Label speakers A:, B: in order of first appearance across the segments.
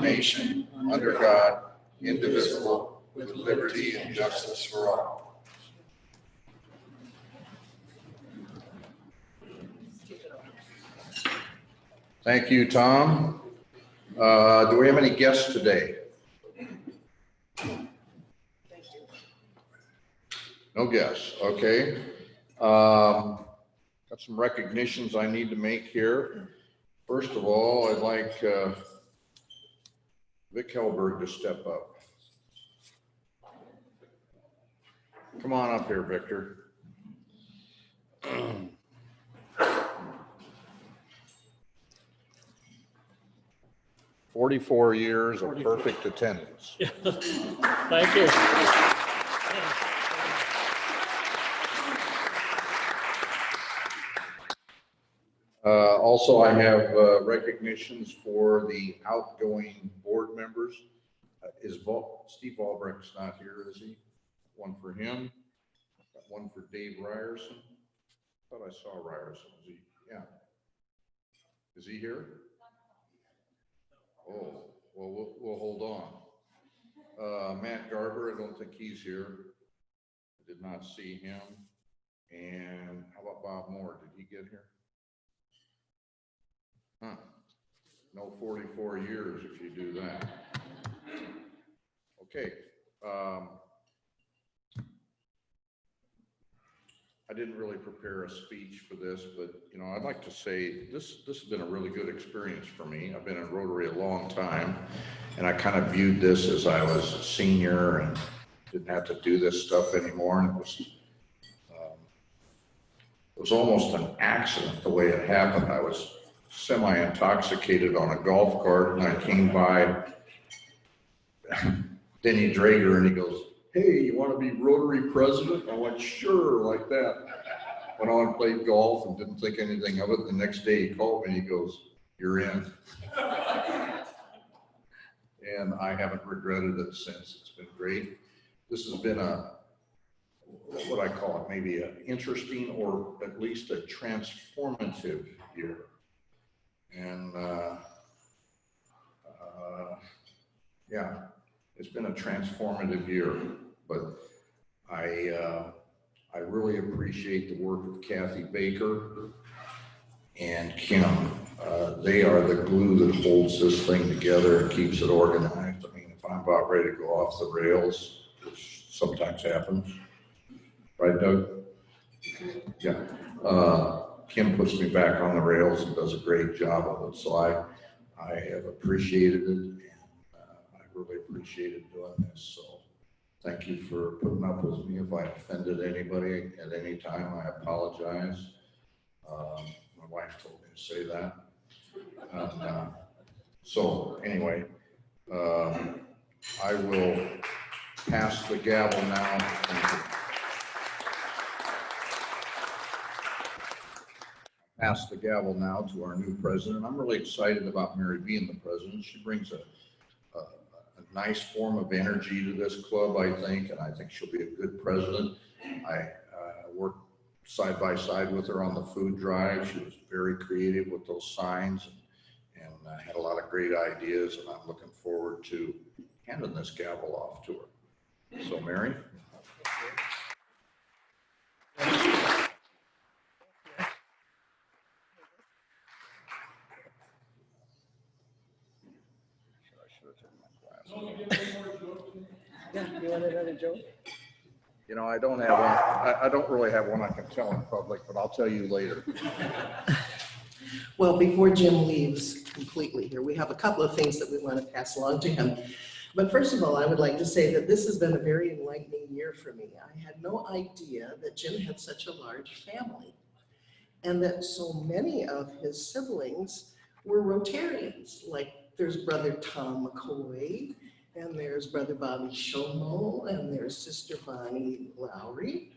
A: nation, under God, indivisible, with liberty and justice for all. Thank you, Tom. Do we have any guests today? No guests, okay. Got some recognitions I need to make here. First of all, I'd like Vic Helberg to step up. Come on up here, Victor. 44 years of perfect attendance.
B: Thank you.
A: Also, I have recognitions for the outgoing board members. Steve Albrecht's not here, is he? One for him. Got one for Dave Ryerson. I thought I saw Ryerson. Is he? Yeah. Is he here? Oh, well, we'll hold on. Matt Garber, I don't think he's here. I did not see him. And how about Bob Moore? Did he get here? Huh. No 44 years if you do that. Okay. I didn't really prepare a speech for this, but I'd like to say this has been a really good experience for me. I've been in Rotary a long time, and I kind of viewed this as I was a senior and didn't have to do this stuff anymore. And it was almost an accident the way it happened. I was semi-intoxicated on a golf cart, and I came by Denny Drager, and he goes, "Hey, you want to be Rotary president?" I went, "Sure," like that. Went on and played golf and didn't think anything of it. The next day he called me and he goes, "You're in." And I haven't regretted it since. It's been great. This has been what I call it, maybe an interesting or at least a transformative year. And yeah, it's been a transformative year, but I really appreciate the work of Kathy Baker and Kim. They are the glue that holds this thing together and keeps it organized. I mean, if I'm about ready to go off the rails, which sometimes happens, right, Doug? Yeah. Kim puts me back on the rails and does a great job of it. So I have appreciated it, and I really appreciated doing this. So thank you for putting up with me. If I offended anybody at any time, I apologize. My wife told me to say that. And, so anyway, I will pass the gavel now. Pass the gavel now to our new president. I'm really excited about Mary being the president. She brings a nice form of energy to this club, I think, and I think she'll be a good president. I worked side by side with her on the food drive. She was very creative with those signs and had a lot of great ideas, and I'm looking forward to handing this gavel off to her. So, Mary.
B: Yeah, you want another joke?
A: I don't have one. I don't really have one I can tell in public, but I'll tell you later.
C: Well, before Jim leaves completely here, we have a couple of things that we want to pass along to him. But first of all, I would like to say that this has been a very enlightening year for me. I had no idea that Jim had such a large family and that so many of his siblings were Rotarians. Like there's brother Tom McCoy, and there's brother Bobby Shomo, and there's sister Bonnie Lowry.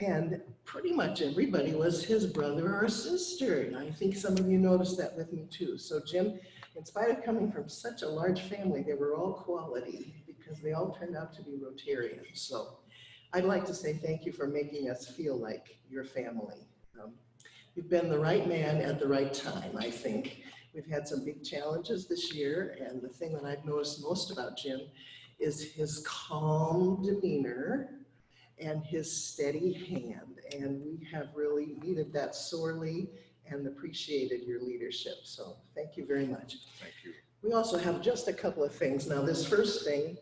C: And pretty much everybody was his brother or sister. And I think some of you noticed that with me too. So Jim, in spite of coming from such a large family, they were all quality because they all turned out to be Rotarians. So I'd like to say thank you for making us feel like your family. You've been the right man at the right time, I think. We've had some big challenges this year, and the thing that I've noticed most about Jim is his calm demeanor and his steady hand. And we have really needed that sorely and appreciated your leadership. So thank you very much.
A: Thank you.
C: We also have just a couple of things. Now, this first thing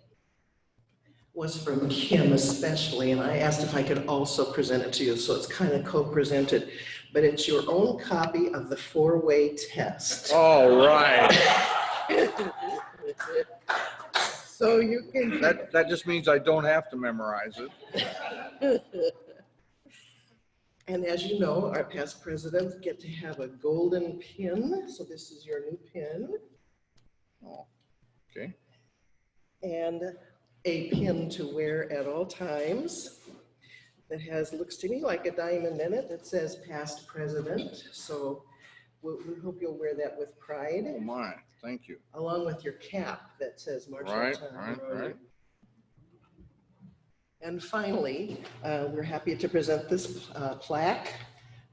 C: was from Kim especially, and I asked if I could also present it to you, so it's kind of co-presented, but it's your own copy of the 4-way test.
A: All right.
C: So you can.
A: That just means I don't have to memorize it.
C: And as you know, our past presidents get to have a golden pin. So this is your new pin.
A: Oh, okay.
C: And a pin to wear at all times that looks to me like a diamond in it that says past president. So we hope you'll wear that with pride.
A: Oh my, thank you.
C: Along with your cap that says Marshalltown.
A: Right.
C: And finally, we're happy to present this plaque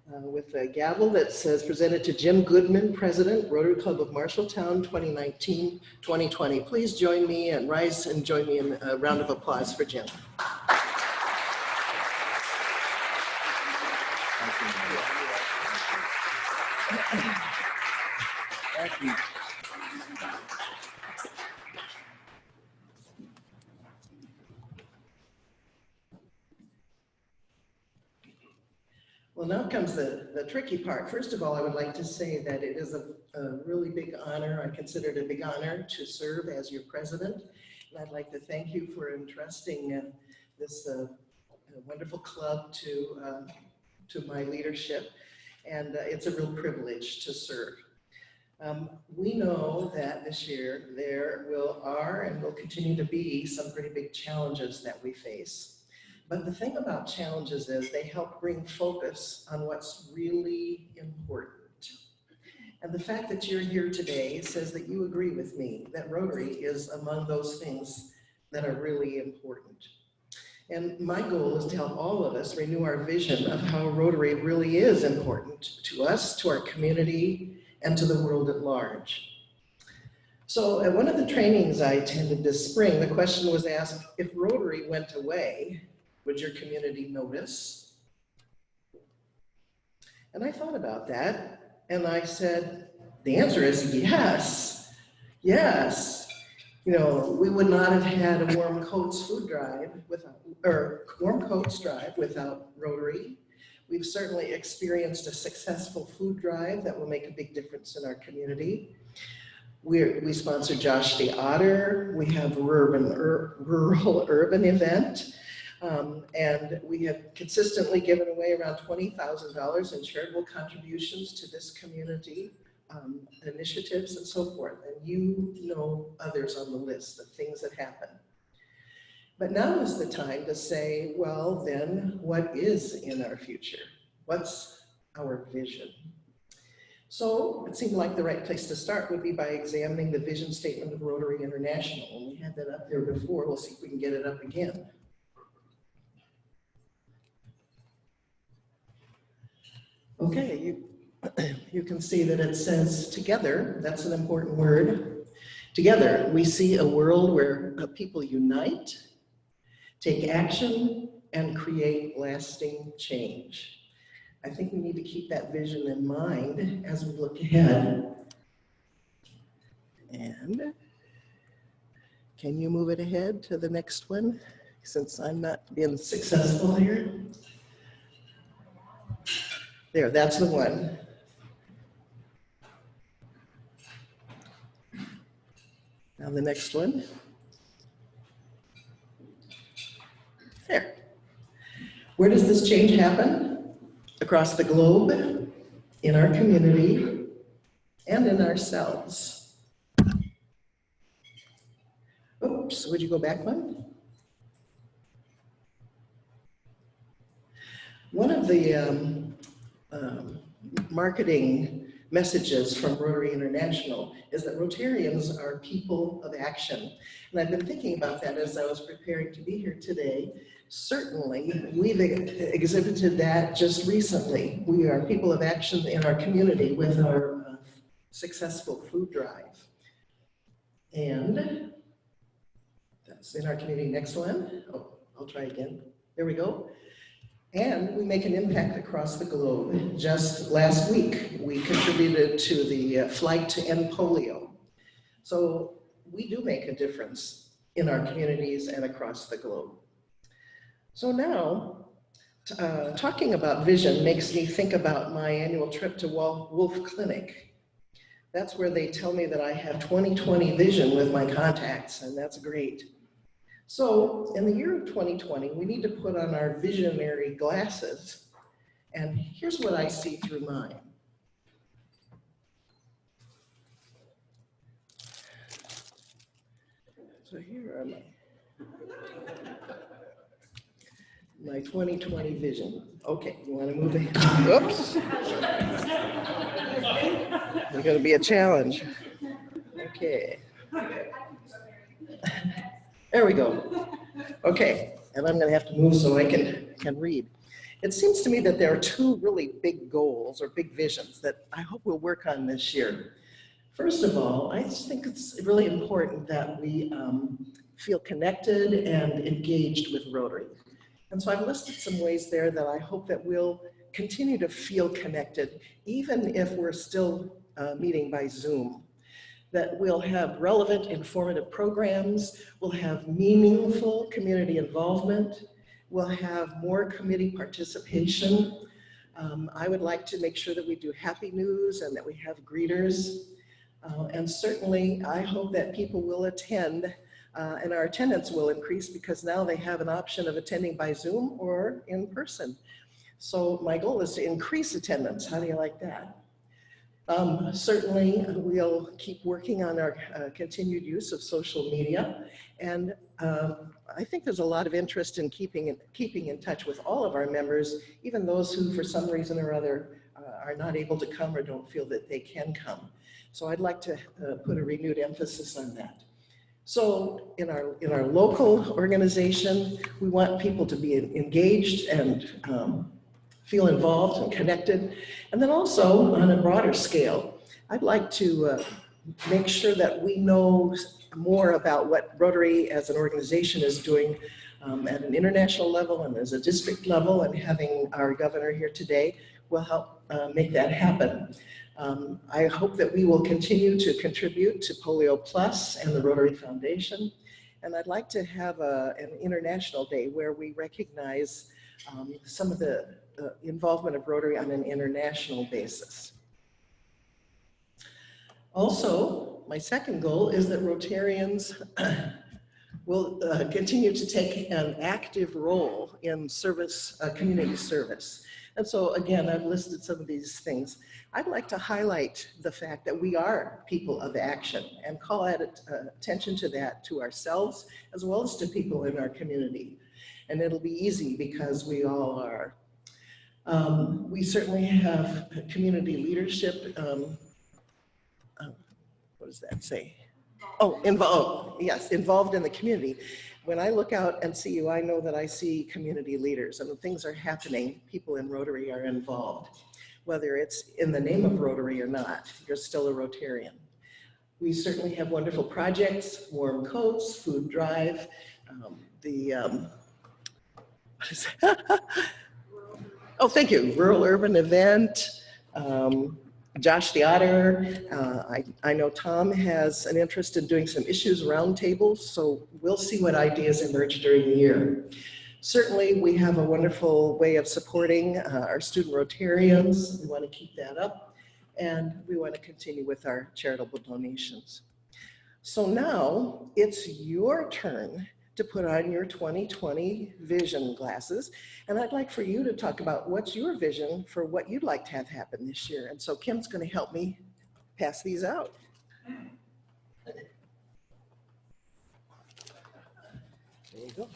C: with a gavel that says presented to Jim Goodman, President, Rotary Club of Marshalltown, 2019-2020. Please join me and rise and join me in a round of applause for Jim.
A: Thank you.
C: Well, now comes the tricky part. First of all, I would like to say that it is a really big honor. I consider it a big honor to serve as your president. And I'd like to thank you for entrusting this wonderful club to my leadership. And it's a real privilege to serve. We know that this year there are and will continue to be some pretty big challenges that we face. But the thing about challenges is they help bring focus on what's really important. And the fact that you're here today says that you agree with me that Rotary is among those things that are really important. And my goal is to help all of us renew our vision of how Rotary really is important to us, to our community, and to the world at large. So at one of the trainings I attended this spring, the question was asked, if Rotary went away, would your community notice? And I thought about that, and I said, the answer is yes, yes. You know, we would not have had a Warm Coats food drive without, or Warm Coats drive without Rotary. We've certainly experienced a successful food drive that will make a big difference in our community. We sponsor Josh the Otter. We have rural urban event. And we have consistently given away around $20,000 in charitable contributions to this community, initiatives and so forth. And you know others on the list of things that happen. But now is the time to say, well, then what is in our future? What's our vision? So it seemed like the right place to start would be by examining the vision statement of Rotary International. And we had that up there before. We'll see if we can get it up again. Okay, you can see that it says together. That's an important word. Together, we see a world where people unite, take action, and create lasting change. I think we need to keep that vision in mind as we look ahead. And can you move it ahead to the next one? Since I'm not being successful here. There, that's the one. Now the next one. There. Where does this change happen? Across the globe, in our community, and in ourselves. Oops, would you go back one? One of the marketing messages from Rotary International is that Rotarians are people of action. And I've been thinking about that as I was preparing to be here today. Certainly, we've exhibited that just recently. We are people of action in our community with our successful food drive. And that's in our community. Next one. Oh, I'll try again. There we go. And we make an impact across the globe. Just last week, we contributed to the flight to end polio. So we do make a difference in our communities and across the globe. So now, talking about vision makes me think about my annual trip to Wolf Clinic. That's where they tell me that I have 20/20 vision with my contacts, and that's great. So in the year of 2020, we need to put on our visionary glasses, and here's what I see through mine. So here are my 20/20 vision. Okay, you want to move it? Whoops. It's going to be a challenge. Okay. There we go. Okay, and I'm going to have to move so I can read. It seems to me that there are two really big goals or big visions that I hope we'll work on this year. First of all, I think it's really important that we feel connected and engaged with Rotary. And so I've listed some ways there that I hope that we'll continue to feel connected, even if we're still meeting by Zoom. That we'll have relevant, informative programs, we'll have meaningful community involvement, we'll have more committee participation. I would like to make sure that we do happy news and that we have greeters. And certainly, I hope that people will attend and our attendance will increase because now they have an option of attending by Zoom or in person. So my goal is to increase attendance. How do you like that? Certainly, we'll keep working on our continued use of social media. And I think there's a lot of interest in keeping in touch with all of our members, even those who for some reason or other are not able to come or don't feel that they can come. So I'd like to put a renewed emphasis on that. So in our local organization, we want people to be engaged and feel involved and connected. And then also on a broader scale, I'd like to make sure that we know more about what Rotary as an organization is doing at an international level and as a district level, and having our governor here today will help make that happen. I hope that we will continue to contribute to Polio Plus and the Rotary Foundation. And I'd like to have an international day where we recognize some of the involvement of Rotary on an international basis. Also, my second goal is that Rotarians will continue to take an active role in service, community service. And so again, I've listed some of these things. I'd like to highlight the fact that we are people of action and call attention to that to ourselves as well as to people in our community. And it'll be easy because we all are. We certainly have community leadership. What does that say? Oh, involved in the community. When I look out and see you, I know that I see community leaders, and when things are happening, people in Rotary are involved. Whether it's in the name of Rotary or not, you're still a Rotarian. We certainly have wonderful projects, warm coats, food drive, what is that? Oh, thank you, rural urban event, Josh the Otter. I know Tom has an interest in doing some issues roundtables, so we'll see what ideas emerge during the year. Certainly, we have a wonderful way of supporting our student Rotarians. We want to keep that up, and we want to continue with our charitable donations. So now it's your turn to put on your 20/20 vision glasses. And I'd like for you to talk about what's your vision for what you'd like to have happen this year. And so Kim's going to help me pass these out. There you go.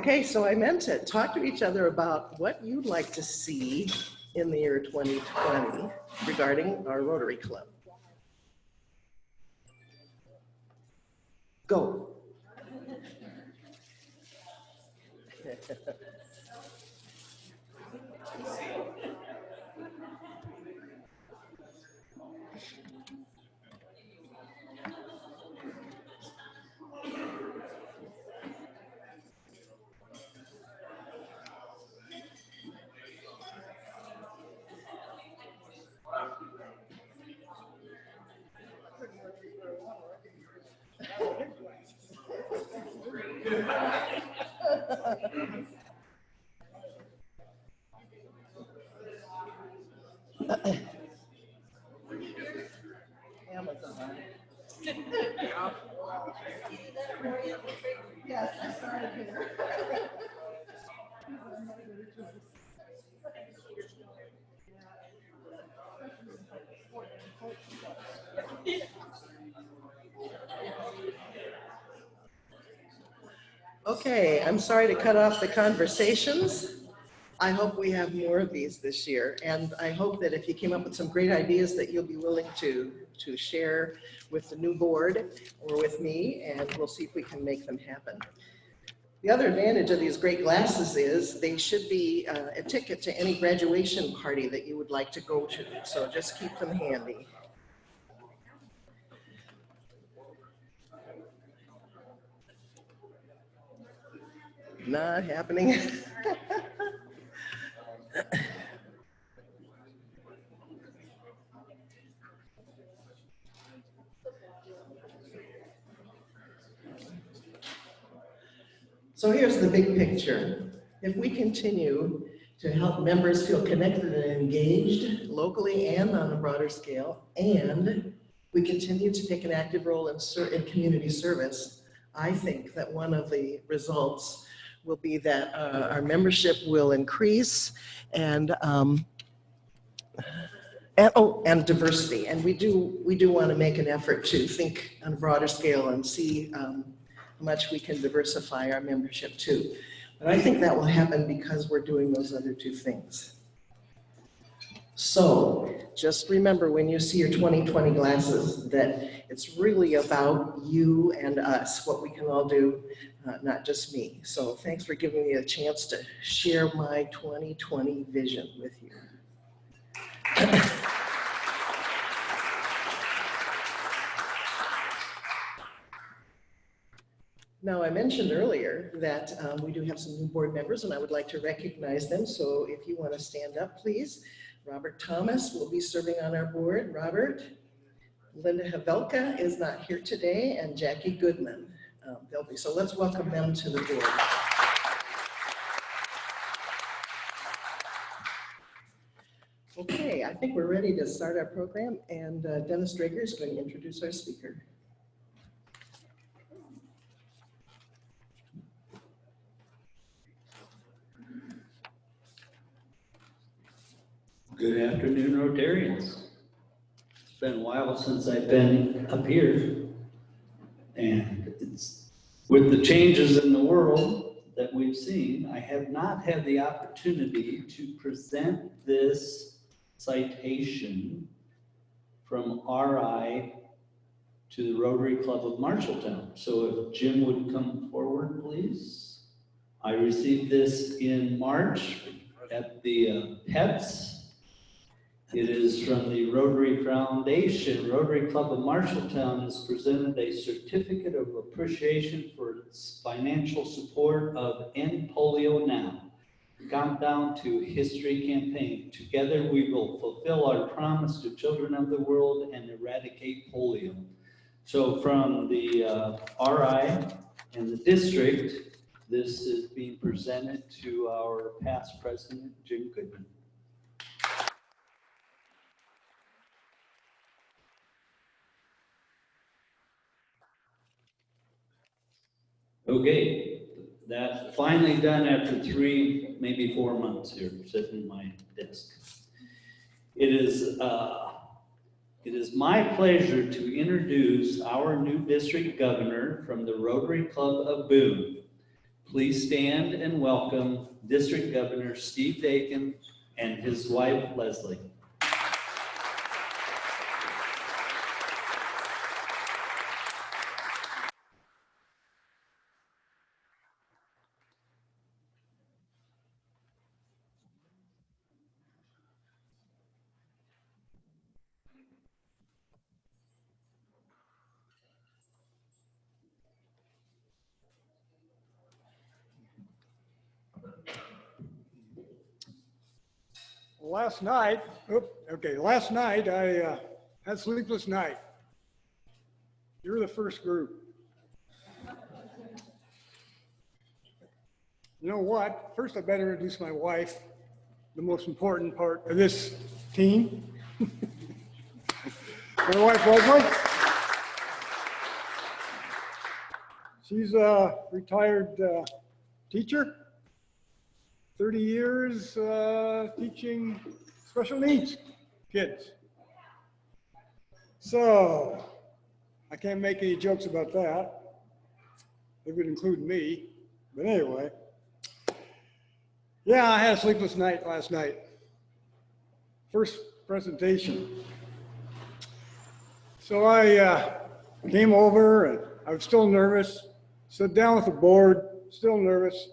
C: Okay, so I meant it. Talk to each other about what you'd like to see in the year 2020 regarding our Rotary Club. Go. Amazon. Yes, I started here. Okay, I'm sorry to cut off the conversations. I hope we have more of these this year, and I hope that if you came up with some great ideas that you'll be willing to share with the new board or with me, and we'll see if we can make them happen. The other advantage of these great glasses is they should be a ticket to any graduation party that you would like to go to, so just keep them handy. Not happening. So here's the big picture. If we continue to help members feel connected and engaged locally and on a broader scale, and we continue to take an active role in community service, I think that one of the results will be that our membership will increase and diversity. And we do want to make an effort to think on a broader scale and see how much we can diversify our membership too. But I think that will happen because we're doing those other two things. So just remember when you see your 2020 glasses that it's really about you and us, what we can all do, not just me. So thanks for giving me a chance to share my 2020 vision with you. Now, I mentioned earlier that we do have some new board members and I would like to recognize them. So if you want to stand up, please. Robert Thomas will be serving on our board. Robert. Linda Havelka is not here today, and Jackie Goodman. They'll be. So let's welcome them to the board. Okay, I think we're ready to start our program, and Dennis Drager is going to introduce our speaker.
D: Good afternoon, Rotarians. It's been a while since I've been up here, and it's with the changes in the world that we've seen, I have not had the opportunity to present this citation from RI to the Rotary Club of Marshalltown. So if Jim would come forward, please. I received this in March at the PETS. It is from the Rotary Foundation. Rotary Club of Marshalltown has presented a certificate of appreciation for its financial support of End Polio Now. Countdown to History campaign. Together we will fulfill our promise to children of the world and eradicate polio. So from the RI and the district, this is being presented to our past president, Jim Goodman. Okay, that's finally done after 3, maybe 4 months here, sitting in my desk. It is my pleasure to introduce our new district governor from the Rotary Club of Boone. Please stand and welcome District Governor Steve Dakin and his wife, Leslie.
B: Last night I had a sleepless night. You're the first group. You know what? First, I better introduce my wife, the most important part of this team. My wife, Leslie. She's a retired teacher, 30 years teaching special needs kids. So I can't make any jokes about that. It would include me, but anyway. Yeah, I had a sleepless night last night. First presentation. So I came over and I was still nervous, sat down with the board, still nervous.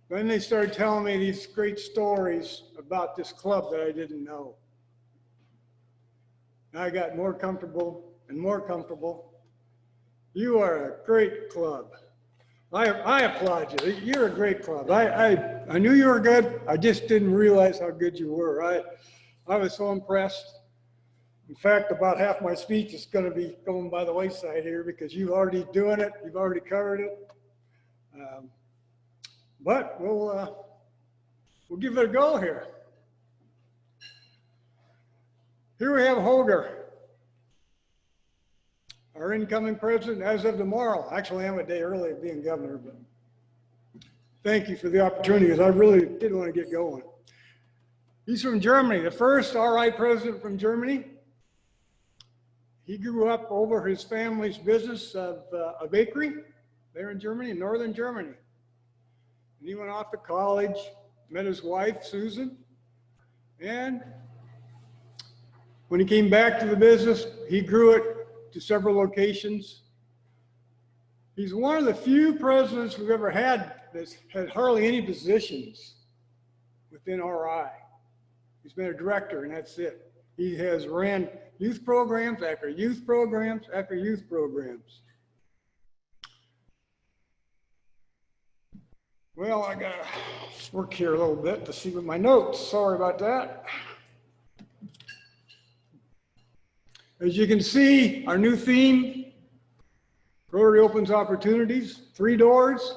B: Then they started telling me these great stories about this club that I didn't know. And I got more comfortable and more comfortable. You are a great club. I applaud you. You're a great club. I knew you were good. I just didn't realize how good you were. I was so impressed. In fact, about half my speech is going to be going by the wayside here because you're already doing it. You've already covered it. But we'll give it a go here. Here we have Holger, our incoming president as of tomorrow. Actually, I'm a day early of being governor, but thank you for the opportunity because I really did want to get going. He's from Germany, the first RI president from Germany. He grew up over his family's business of a bakery there in Germany, in northern Germany. And he went off to college, met his wife, Susan, and when he came back to the business, he grew it to several locations. He's one of the few presidents we've ever had that's had hardly any positions within RI. He's been a director, and that's it. He has ran youth programs after youth programs after youth programs. Well, I gotta work here a little bit to see with my notes. Sorry about that. As you can see, our new theme, Rotary opens opportunities, 3 doors.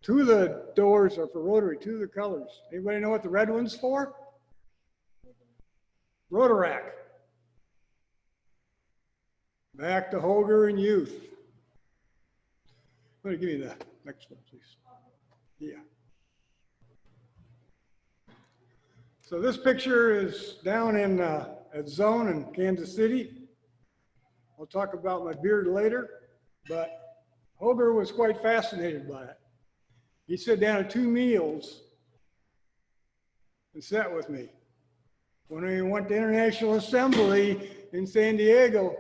B: 2 of the doors are for Rotary, 2 of the colors. Anybody know what the red one's for? Rotaract. Back to Holger and youth. Let me give you the next one, please. Yeah. So this picture is down in at Zone in Kansas City. I'll talk about my beard later, but Holger was quite fascinated by it. He sat down at 2 meals and sat with me. When we went to International Assembly in San Diego,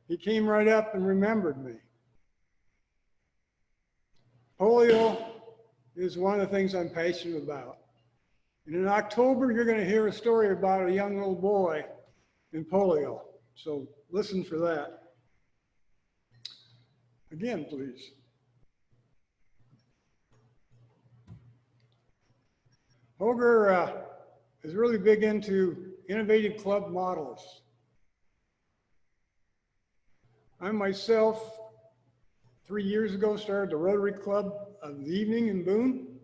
B: he came right up and remembered me. Polio is one of the things I'm passionate about. And in October, you're going to hear a story about a young little boy in polio. So listen for that. Again, please. Holger is really big into innovative club models. I myself, 3 years ago, started the Rotary Club of the Evening in Boone.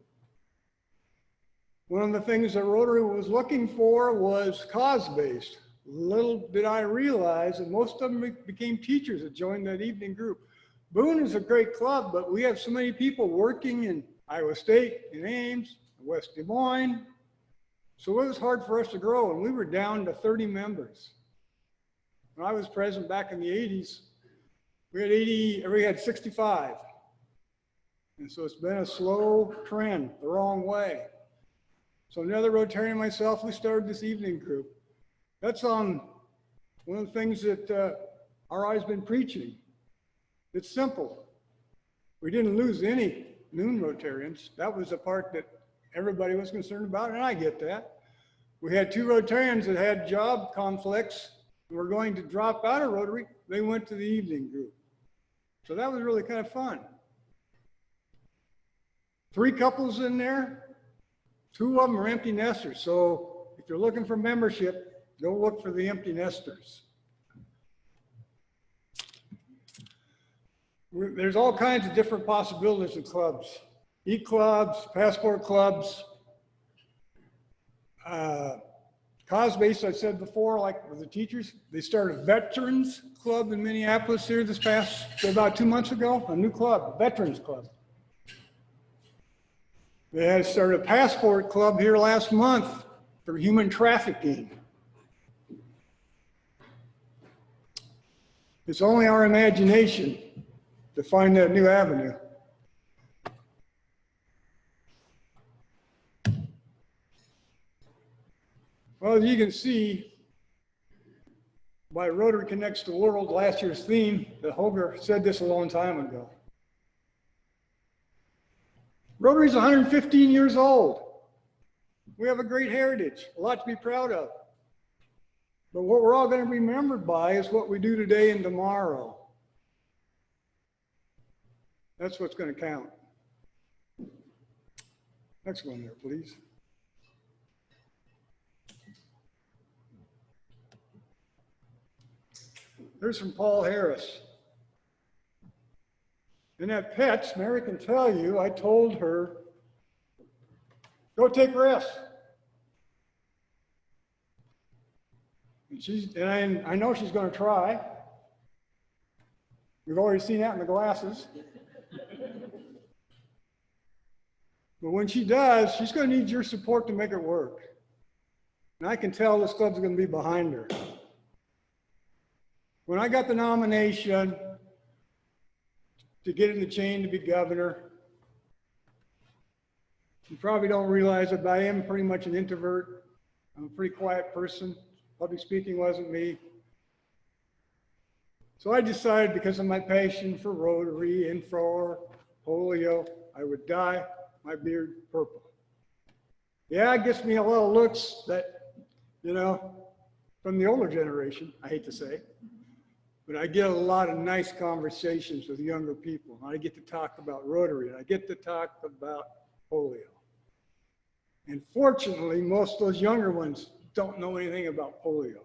B: One of the things that Rotary was looking for was cause-based. Little did I realize that most of them became teachers that joined that evening group. Boone is a great club, but we have so many people working in Iowa State, in Ames, West Des Moines. So it was hard for us to grow, and we were down to 30 members. When I was president back in the 80s, we had 65. And so it's been a slow trend the wrong way. So another Rotarian and myself, we started this evening group. That's on one of the things that RI's been preaching. It's simple. We didn't lose any noon Rotarians. That was the part that everybody was concerned about, and I get that. We had 2 Rotarians that had job conflicts and were going to drop out of Rotary. They went to the evening group. So that was really kind of fun. 3 couples in there, 2 of them are empty nesters. So if you're looking for membership, go look for the empty nesters. There's all kinds of different possibilities of clubs. E-clubs, passport clubs, cause-based, I said before, like with the teachers, they started a veterans club in Minneapolis here about 2 months ago, a new club, veterans club. They had started a passport club here last month for human trafficking. It's only our imagination to find that new avenue. Well, as you can see, by Rotary Connects the World, last year's theme, that Holger said this a long time ago. Rotary's 115 years old. We have a great heritage, a lot to be proud of. But what we're all going to be remembered by is what we do today and tomorrow. That's what's going to count. Next one there, please. Here's from Paul Harris. And at Pets, Mary can tell you, I told her, go take rest. And I know she's going to try. We've already seen that in the glasses. But when she does, she's going to need your support to make it work. And I can tell this club's going to be behind her. When I got the nomination to get in the chain to be governor, you probably don't realize it, but I am pretty much an introvert. I'm a pretty quiet person. Public speaking wasn't me. So I decided, because of my passion for Rotary and for polio, I would dye my beard purple. Yeah, it gets me a lot of looks that, from the older generation, I hate to say. But I get a lot of nice conversations with younger people. I get to talk about Rotary, and I get to talk about polio. And fortunately, most of those younger ones don't know anything about polio.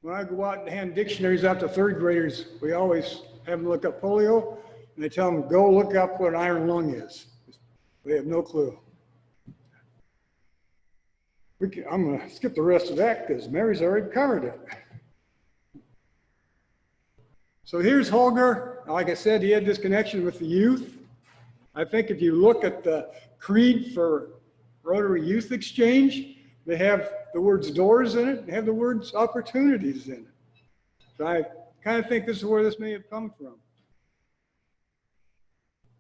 B: When I go out and hand dictionaries out to 3rd graders, we always have them look up polio, and they tell them, go look up what an iron lung is. They have no clue. I'm going to skip the rest of that because Mary's already covered it. So here's Holger. Like I said, he had this connection with the youth. I think if you look at the creed for Rotary Youth Exchange, they have the words doors in it. They have the words opportunities in it. So I kind of think this is where this may have come from.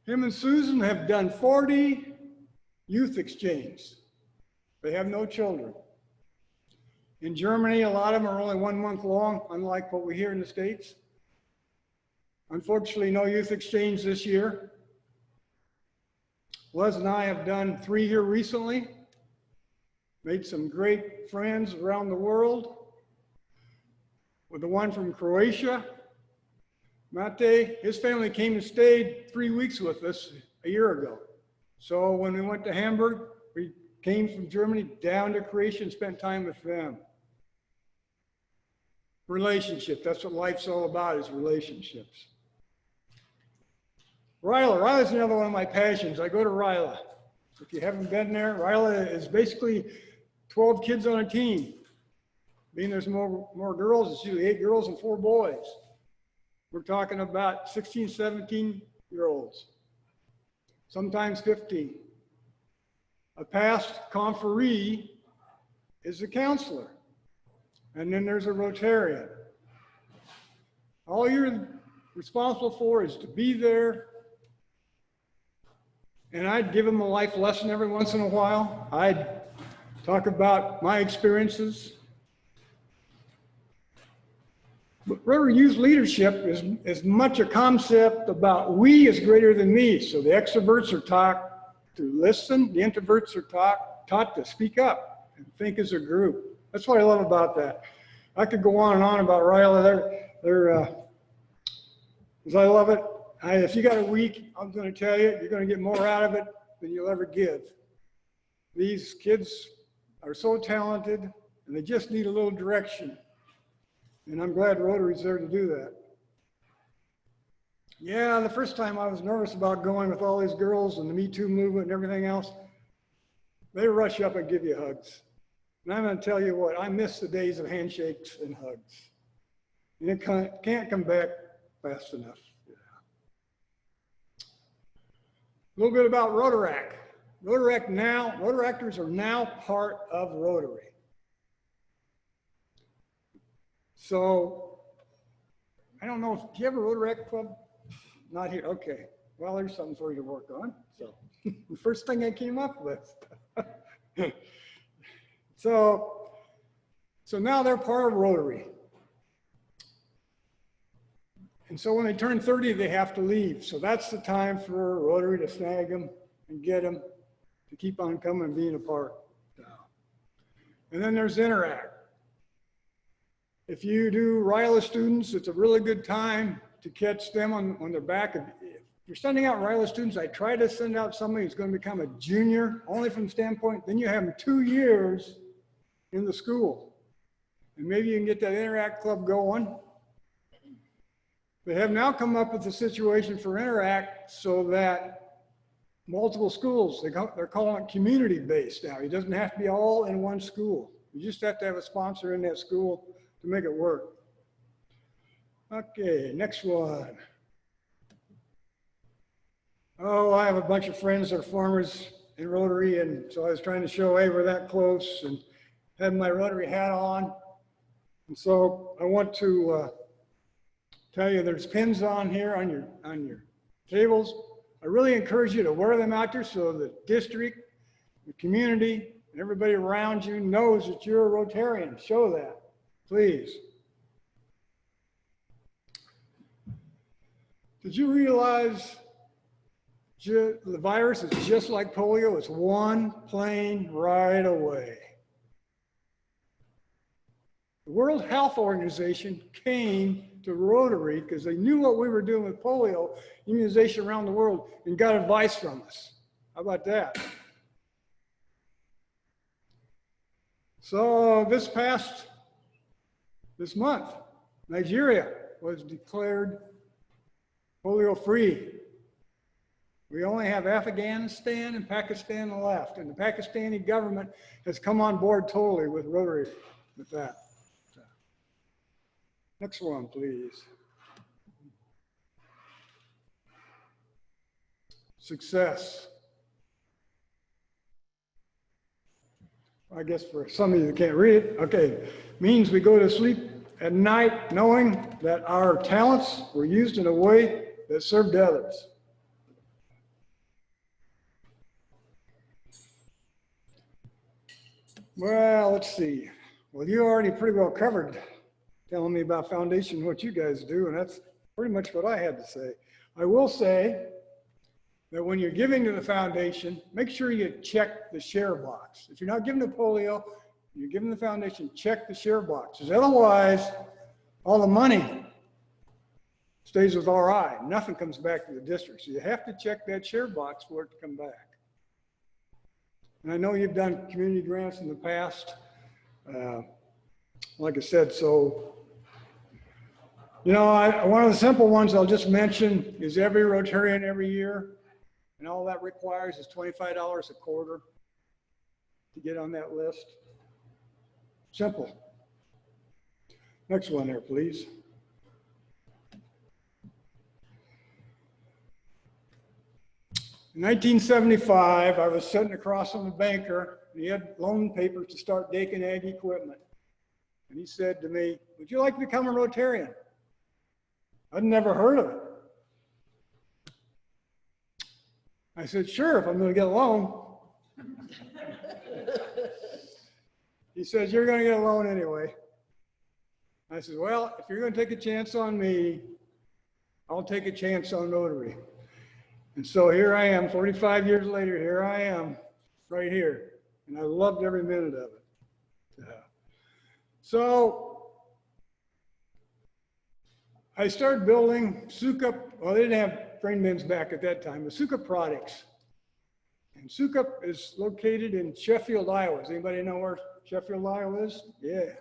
B: Him and Susan have done 40 youth exchanges. They have no children. In Germany, a lot of them are only 1 month long, unlike what we hear in the States. Unfortunately, no youth exchange this year. Les and I have done 3 here recently. Made some great friends around the world. With the one from Croatia, Mate, his family came and stayed 3 weeks with us a year ago. So when we went to Hamburg, we came from Germany down to Croatia and spent time with them. Relationship, that's what life's all about, is relationships. Ryla's another one of my passions. I go to Ryla. If you haven't been there, Ryla is basically 12 kids on a team. Being there's more girls, it's usually 8 girls and 4 boys. We're talking about 16, 17-year-olds, sometimes 15. A past conferee is a counselor, and then there's a Rotarian. All you're responsible for is to be there and I'd give them a life lesson every once in a while. I'd talk about my experiences. But Rotary Youth Leadership is as much a concept about we is greater than me. So the extroverts are taught to listen, the introverts are taught to speak up and think as a group. That's what I love about that. I could go on and on about Riley. Because I love it. If you got a week, I'm going to tell you, you're going to get more out of it than you'll ever give. These kids are so talented, and they just need a little direction. And I'm glad Rotary's there to do that. Yeah, the first time I was nervous about going with all these girls and the Me Too movement and everything else. They rush up and give you hugs. And I'm going to tell you what, I miss the days of handshakes and hugs. And it can't come back fast enough. Yeah. A little bit about Rotaract. Rotaractors are now part of Rotary. So, I don't know, do you have a Rotaract club? Not here, okay. Well, there's something for you to work on. So, the first thing I came up with. So now they're part of Rotary. And so when they turn 30, they have to leave. So that's the time for Rotary to snag them and get them to keep on coming and being a part. And then there's Interact. If you do RILA students, it's a really good time to catch them on their back. If you're sending out RILA students, I try to send out somebody who's going to become a junior, only from the standpoint, then you have them 2 years in the school. And maybe you can get that Interact club going. They have now come up with a situation for Interact so that multiple schools, they're calling it community-based now. It doesn't have to be all in one school. You just have to have a sponsor in that school to make it work. Okay, next one. Oh, I have a bunch of friends that are farmers in Rotary, and so I was trying to show, hey, we're that close, and had my Rotary hat on. And so I want to tell you there's pins on here on your tables. I really encourage you to wear them out there so the district, the community, and everybody around you knows that you're a Rotarian. Show that, please. Did you realize the virus is just like polio? It's one plane ride away. The World Health Organization came to Rotary because they knew what we were doing with polio immunization around the world and got advice from us. How about that? So this month, Nigeria was declared polio-free. We only have Afghanistan and Pakistan left, and the Pakistani government has come on board totally with Rotary with that. Next one, please. Success. I guess for some of you that can't read it, okay, means we go to sleep at night knowing that our talents were used in a way that served others. Well, let's see. Well, you already pretty well covered telling me about Foundation, what you guys do, and that's pretty much what I had to say. I will say that when you're giving to the Foundation, make sure you check the share box. If you're not giving to polio, you're giving the Foundation, check the share boxes. Otherwise, all the money stays with RI. Nothing comes back to the district. So you have to check that share box for it to come back. And I know you've done community grants in the past. Like I said, so, you know, one of the simple ones I'll just mention is every Rotarian every year, and all that requires is $25 a quarter to get on that list. Simple. Next one there, please. In 1975, I was sitting across from a banker. He had loan papers to start Dakin Ag Equipment. And he said to me, would you like to become a Rotarian? I'd never heard of it. I said, sure, if I'm gonna get a loan. He says, you're gonna get a loan anyway. I said, well, if you're gonna take a chance on me, I'll take a chance on Rotary. And so here I am, 45 years later, here I am, right here. And I loved every minute of it. So I started building Sukup. Well, they didn't have grain bins back at that time, but Sukup products. And Sukup is located in Sheffield, Iowa. Does anybody know where Sheffield, Iowa is? Yeah.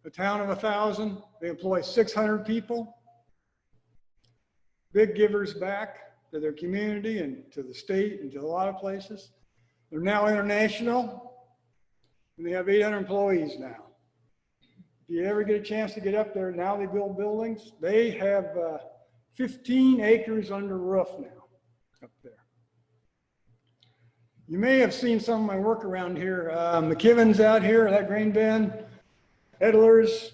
B: A town of 1,000. They employ 600 people. Big givers back to their community and to the state and to a lot of places. They're now international, and they have 800 employees now. If you ever get a chance to get up there, now they build buildings. They have 15 acres under roof now up there. You may have seen some of my work around here. McKibben's out here, that grain bin. Edler's,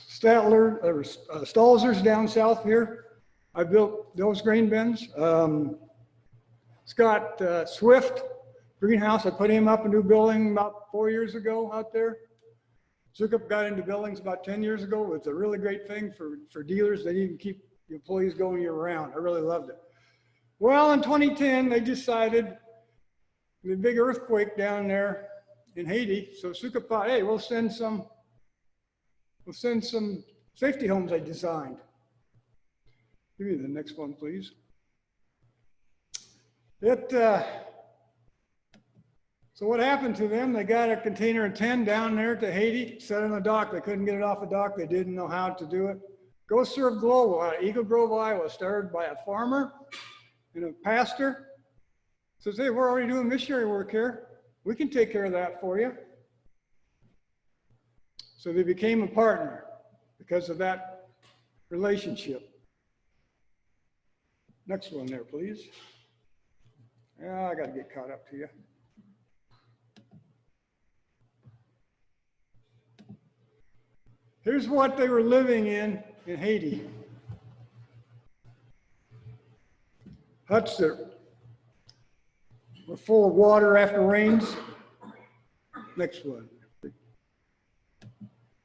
B: Statler, Stalzer's down south here. I built those grain bins. Scott Swift greenhouse, I put him up a new building about 4 years ago out there. Sukup got into buildings about 10 years ago. It's a really great thing for dealers. They need to keep the employees going year round. I really loved it. Well, in 2010, they decided the big earthquake down there in Haiti. So Sukup thought, hey, we'll send some safety homes I designed. Give me the next one, please. So what happened to them? They got a container of 10 down there to Haiti, set on the dock. They couldn't get it off the dock. They didn't know how to do it. Go Serve Global out of Eagle Grove, Iowa, started by a farmer and a pastor. Says, hey, we're already doing missionary work here. We can take care of that for you. So they became a partner because of that relationship. Next one there, please. Yeah, I got to get caught up to you. Here's what they were living in Haiti. Huts that were full of water after rains. Next one.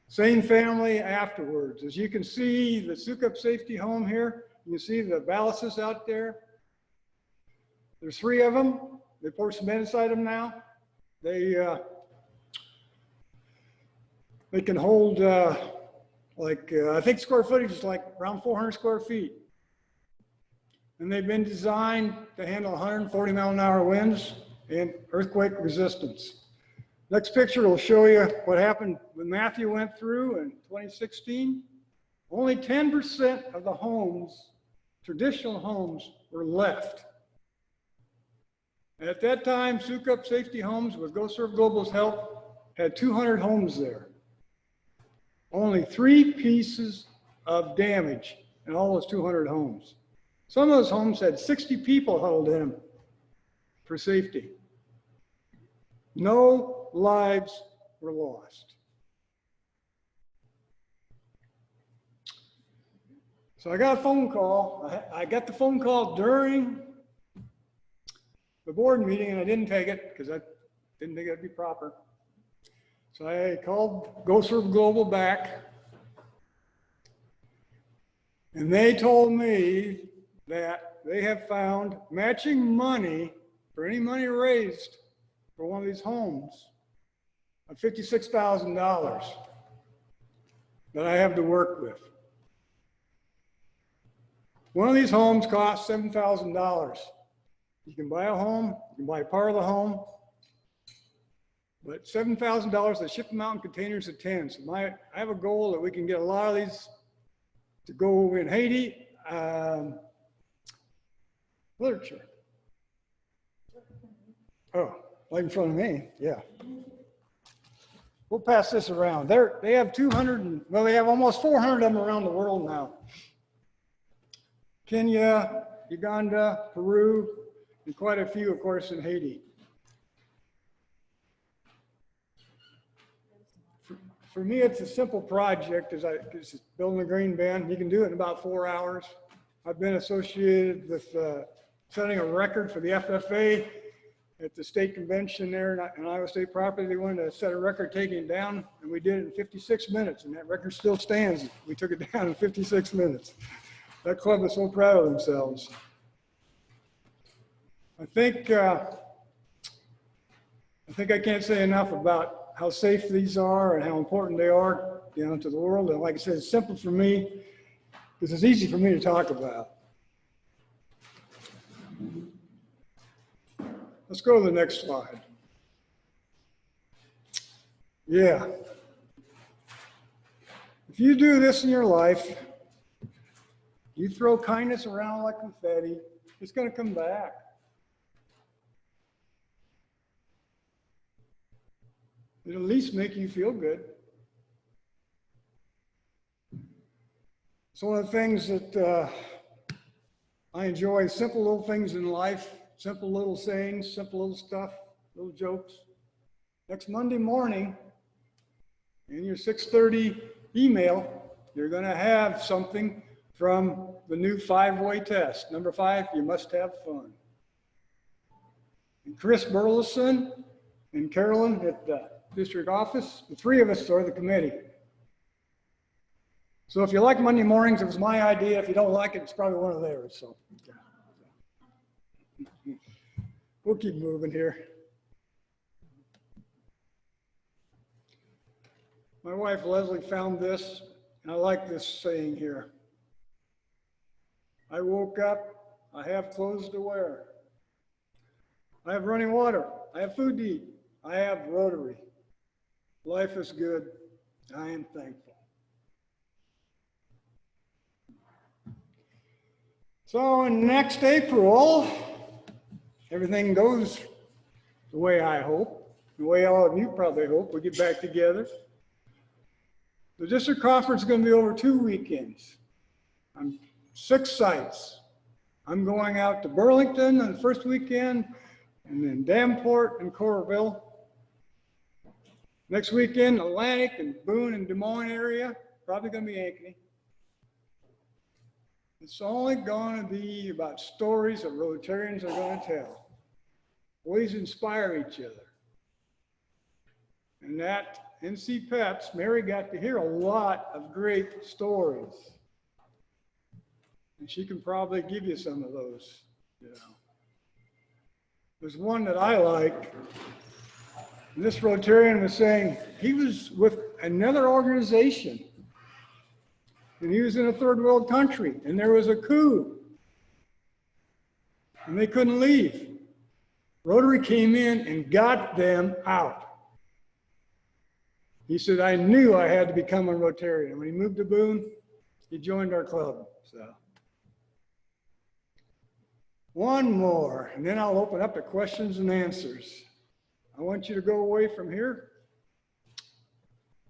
B: Same family afterwards. As you can see, the Sukup Safety Home here, you can see the ballasts out there. There's 3 of them. They pour cement inside them now. They can hold I think square footage is like around 400 square feet. And they've been designed to handle 140 mile an hour winds and earthquake resistance. Next picture will show you what happened when Matthew went through in 2016. Only 10% of the homes, traditional homes, were left. At that time, Sukup Safety Homes, with Go Serve Global's help, had 200 homes there. Only 3 pieces of damage in all those 200 homes. Some of those homes had 60 people huddled in them for safety. No lives were lost. So I got a phone call. I got the phone call during the board meeting, and I didn't take it because I didn't think it'd be proper. So I called Go Serve Global back, and they told me that they have found matching money for any money raised for one of these homes of $56,000 that I have to work with. One of these homes costs $7,000. You can buy a home, you can buy part of the home, but $7,000, they ship them out in containers of 10. So I have a goal that we can get a lot of these to go in Haiti. Literature. Oh, right in front of me, yeah. We'll pass this around. They have 200, well, they have almost 400 of them around the world now. Kenya, Uganda, Peru, and quite a few, of course, in Haiti. For me, it's a simple project. It's building a grain bin. You can do it in about 4 hours. I've been associated with setting a record for the FFA at the state convention there in Iowa State property. They wanted to set a record taking it down, and we did it in 56 minutes, and that record still stands. We took it down in 56 minutes. That club is so proud of themselves. I think I can't say enough about how safe these are and how important they are, you know, to the world. And like I said, it's simple for me because it's easy for me to talk about. Let's go to the next slide. Yeah. If you do this in your life, you throw kindness around like confetti, it's going to come back. It'll at least make you feel good. It's one of the things that I enjoy, simple little things in life, simple little sayings, simple little stuff, little jokes. Next Monday morning, in your 6:30 email, you're going to have something from the new 5-way test. Number 5, you must have fun. And Chris Burleson and Carolyn at the district office, the 3 of us are the committee. So if you like Monday mornings, it was my idea. If you don't like it, it's probably one of theirs. So we'll keep moving here. My wife Leslie found this, and I like this saying here. I woke up, I have clothes to wear. I have running water. I have food to eat. I have Rotary. Life is good. I am thankful. So next April, everything goes the way I hope, the way all of you probably hope, we get back together. The district conference is going to be over 2 weekends. 6 sites. I'm going out to Burlington on the first weekend, and then Davenport and Coralville. Next weekend, Atlantic and Boone and Des Moines area, probably going to be Ankeny. It's only going to be about stories that Rotarians are going to tell. Ways to inspire each other. And that NC Pets, Mary got to hear a lot of great stories. And she can probably give you some of those, you know. There's one that I like. And this Rotarian was saying he was with another organization. And he was in a third world country, and there was a coup. And they couldn't leave. Rotary came in and got them out. He said, I knew I had to become a Rotarian. When he moved to Boone, he joined our club. So, one more, and then I'll open up to questions and answers. I want you to go away from here.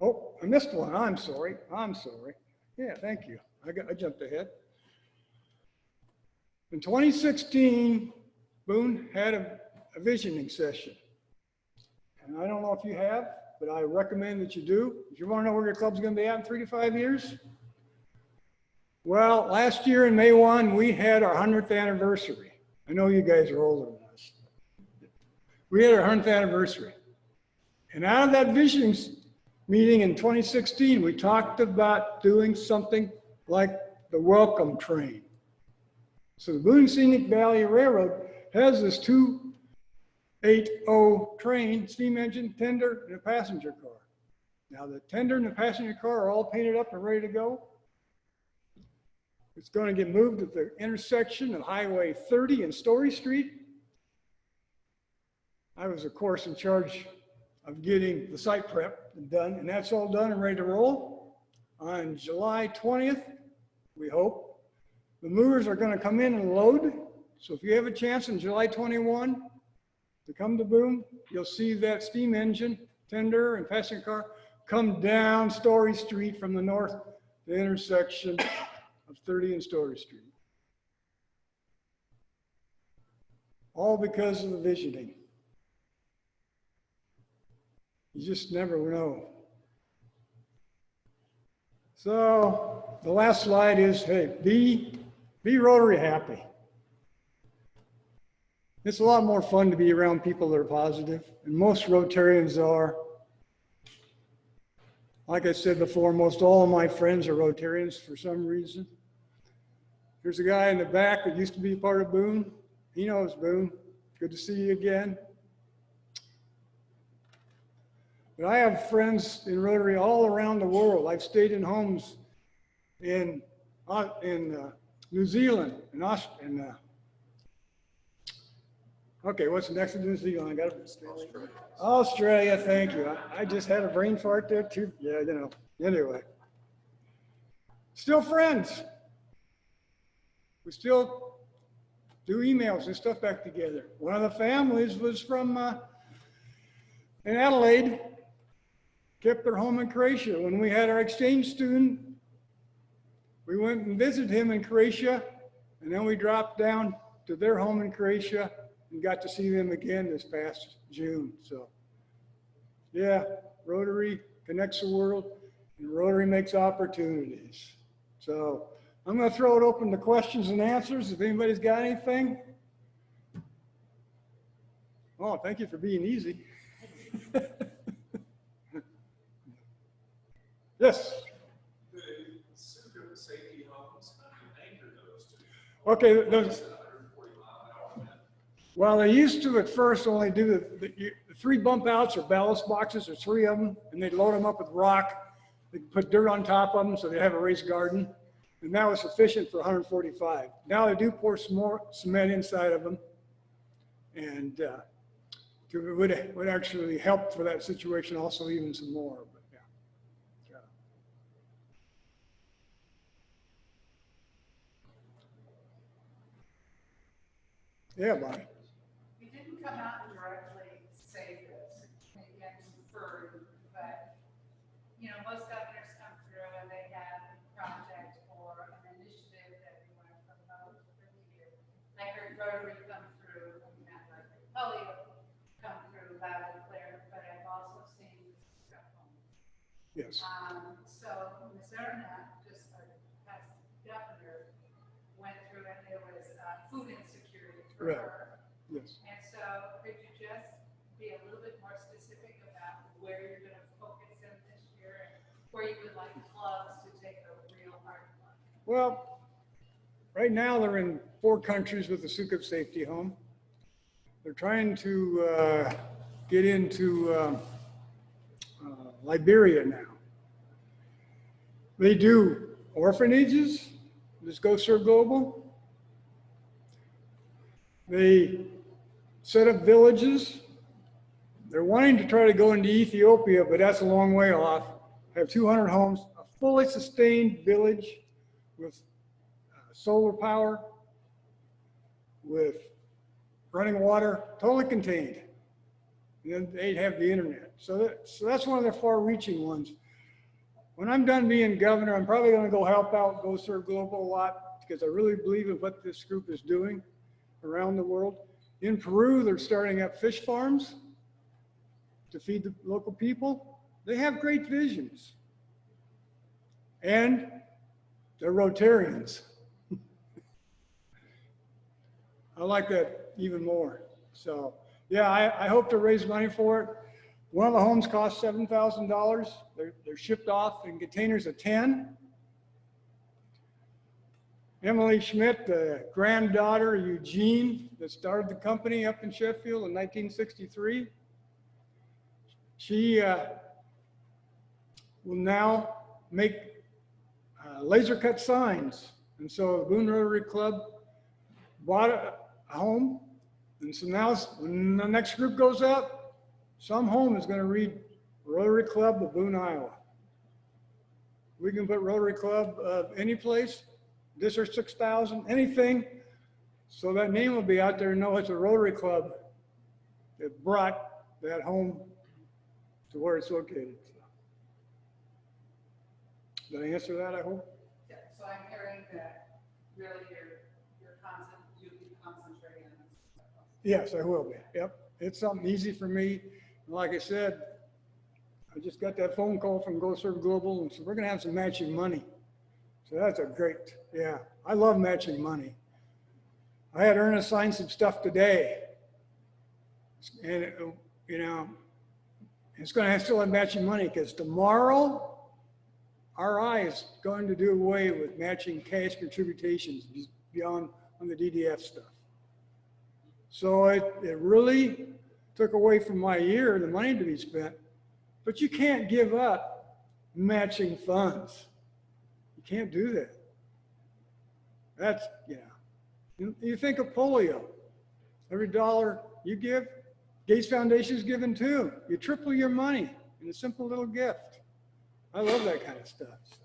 B: Oh, I missed one. I'm sorry. Yeah, thank you. I jumped ahead. In 2016, Boone had a visioning session. And I don't know if you have, but I recommend that you do. If you want to know where your club's going to be at in 3 to 5 years. Well, last year in May 1, we had our 100th anniversary. I know you guys are older than us. We had our 100th anniversary. And out of that visioning meeting in 2016, we talked about doing something like the welcome train. So the Boone Scenic Valley Railroad has this 280 train, steam engine, tender, and a passenger car. Now the tender and the passenger car are all painted up and ready to go. It's going to get moved at the intersection of Highway 30 and Story Street. I was, of course, in charge of getting the site prep done, and that's all done and ready to roll. On July 20th, we hope, the movers are going to come in and load. So if you have a chance on July 21 to come to Boone, you'll see that steam engine, tender, and passenger car come down Story Street from the north, the intersection of 30 and Story Street. All because of the visioning. You just never know. So the last slide is, hey, be be Rotary happy. It's a lot more fun to be around people that are positive, and most Rotarians are. Like I said before, most all of my friends are Rotarians for some reason. There's a guy in the back that used to be part of Boone. He knows Boone. Good to see you again. But I have friends in Rotary all around the world. I've stayed in homes in New Zealand, okay, what's next to New Zealand? I got Australia. Australia, thank you. I just had a brain fart there too. Yeah, you know. Anyway, still friends. We still do emails and stuff back together. One of the families was from in Adelaide, kept their home in Croatia. When we had our exchange student, we went and visited him in Croatia, and then we dropped down to their home in Croatia and got to see them again this past June. So, yeah, Rotary connects the world, and Rotary makes opportunities. So, I'm going to throw it open to questions and answers if anybody's got anything. Oh, thank you for being easy. Yes.
E: The super safety homes, how do you anchor those to?
B: Okay, those,
E: 140-mile-an-hour.
B: well, they used to at first only do the 3 bump outs or ballast boxes. There's 3 of them, and they'd load them up with rock. They'd put dirt on top of them so they have a raised garden, and that was sufficient for 145. Now they do pour some more cement inside of them, and it would actually help for that situation also even some more. But yeah. Yeah, Bonnie.
F: You didn't come out and directly say this, maybe I inferred, but, you know, most governors come through and they have a project or an initiative that they want to promote for the year. I heard Rotary come through, not Rotary, polio come through loud and clear, but I've also seen this stuff on.
B: Yes.
F: So Ms. Erna, just our past governor, went through and there was food insecurity for
B: Right.
F: her.
B: Yes.
F: And so could you just be a little bit more specific about where you're going to focus in this year and where you would like clubs to take a real hard look?
B: Well, right now they're in 4 countries with the Sukup Safety Home. They're trying to get into Liberia now. They do orphanages, this Go Serve Global. They set up villages. They're wanting to try to go into Ethiopia, but that's a long way off. Have 200 homes, a fully sustained village with solar power, with running water, totally contained. And then they'd have the internet. So that's one of the far-reaching ones. When I'm done being governor, I'm probably going to go help out Go Serve Global a lot because I really believe in what this group is doing around the world. In Peru, they're starting up fish farms to feed the local people. They have great visions. And they're Rotarians. I like that even more. So, yeah, I hope to raise money for it. One of the homes costs $7,000. They're shipped off in containers of 10. Emily Schmidt, the granddaughter of Eugene, that started the company up in Sheffield in 1963. She will now make laser cut signs. And so the Boone Rotary Club bought a home. And so now when the next group goes out, some home is going to read Rotary Club of Boone, Iowa. We can put Rotary Club any place, District 6000, anything. So that name will be out there and know it's a Rotary Club that brought that home to where it's located. Did I answer that, I hope?
F: Yeah, so I'm hearing that really you'll be concentrating on this stuff.
B: Yes, I will be. Yep. It's something easy for me. Like I said, I just got that phone call from Go Serve Global, and so we're going to have some matching money. So that's a great, yeah, I love matching money. I had Ernest sign some stuff today. And, you know, it's going to still have matching money because tomorrow, RI is going to do away with matching cash contributions beyond on the DDF stuff. So it really took away from my year the money to be spent, but you can't give up matching funds. You can't do that. That's, you think of polio. Every dollar you give, Gates Foundation is giving too. You triple your money in a simple little gift. I love that kind of stuff. So.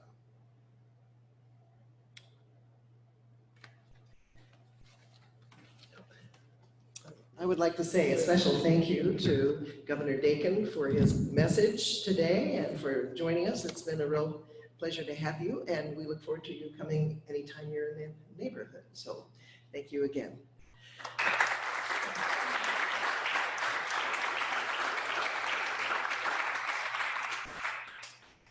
C: I would like to say a special thank you to Governor Dakin for his message today and for joining us. It's been a real pleasure to have you, and we look forward to you coming anytime you're in the neighborhood. So thank you again.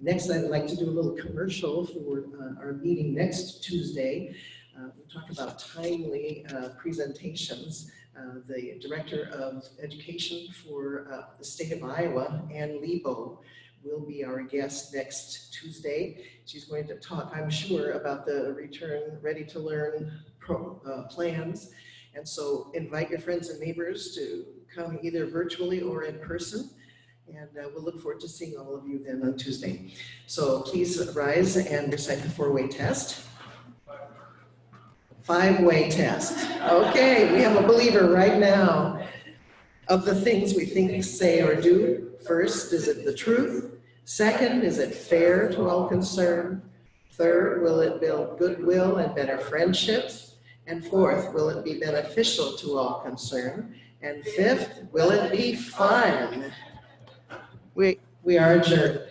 C: Next, I'd like to do a little commercial for our meeting next Tuesday. We'll talk about timely presentations. The Director of Education for the state of Iowa, Ann Lebo, will be our guest next Tuesday. She's going to talk, I'm sure, about the Return Ready to Learn plans. And so invite your friends and neighbors to come either virtually or in person. And we'll look forward to seeing all of you then on Tuesday. So please rise and recite the four-way test. Five-way test. Okay, we have a believer right now. Of the things we think, say, or do, first, is it the truth? Second, is it fair to all concerned? Third, will it build goodwill and better friendships? And fourth, will it be beneficial to all concerned? And fifth, will it be fun? We are adjourned.